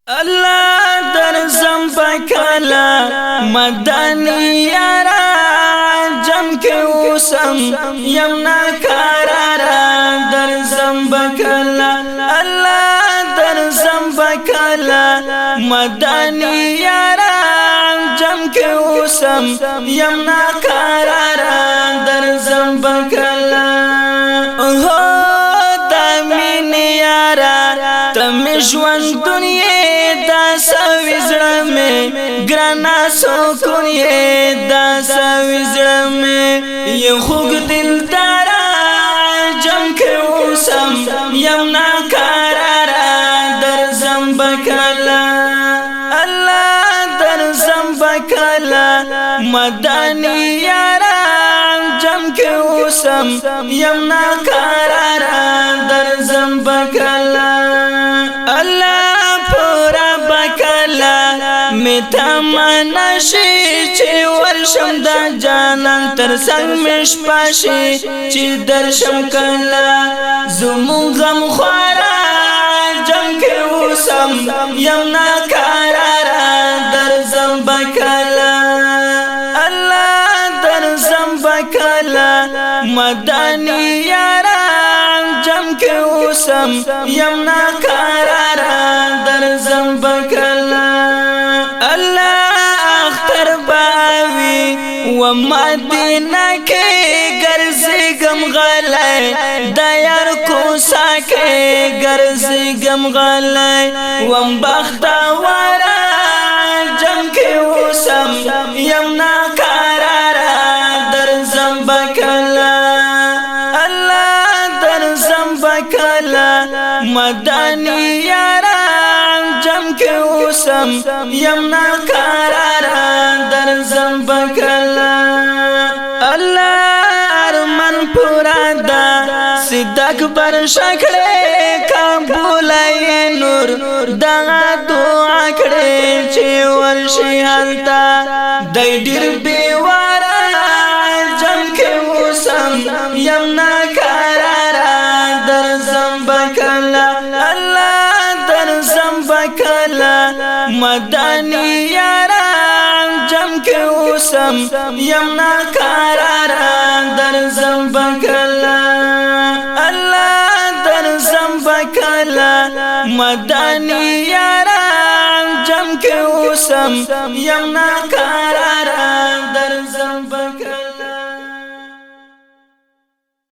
الله در زمبکلا مدنی یارا جم کے اوسم یمنا کارارا در زمبکلا الله در زمبکلا مدنی یارا جم کے اوسم یمنا کارارا در زمبکلا ژوند دنیا دا سوي زړه مې ګرانا سکون یې دا سوي زړه مې یو خوږ دلدارا جم کې اوسم یم ناکارارا در زمبکلا الله در زمبکلا مدني یارا جم کې اوسم یم ناکارارا در زمبکلا الله پورا بکلا میتا منشی چی ورشم دا جانان تر سنگ مش پاشی چی درشم کلا زمون غم خوارا جم کے اوسم یم ناکارارا در زمبکلا الله در زمبکلا مدنی یارا جم کے اوسم یم ناکارارا در زمبکلا الله اختر باوی و مدینہ کے گرزی گم غلائے دیار کو ساکے گرزی گم غلائے وم بختوارا جم کے اوسم یم ناکارارا در زمبکلا زمبکلا مدنی یارا جم کے اوسم یم ناکارارا در زمبکلا الله ارمن پورا دا صدق بر شکڑے کابولائی نور دا دعا کڑے چی ورشی حالتا دی دیر بیوارا جم کے اوسم یم ناکارارا در زمبکلا الله در زمبکلا مدنی یارا جم کے اوسم یم ناکارارا در زمبکلا الله در زمبکلا مدنی یارا جم کے اوسم یم ناکارارا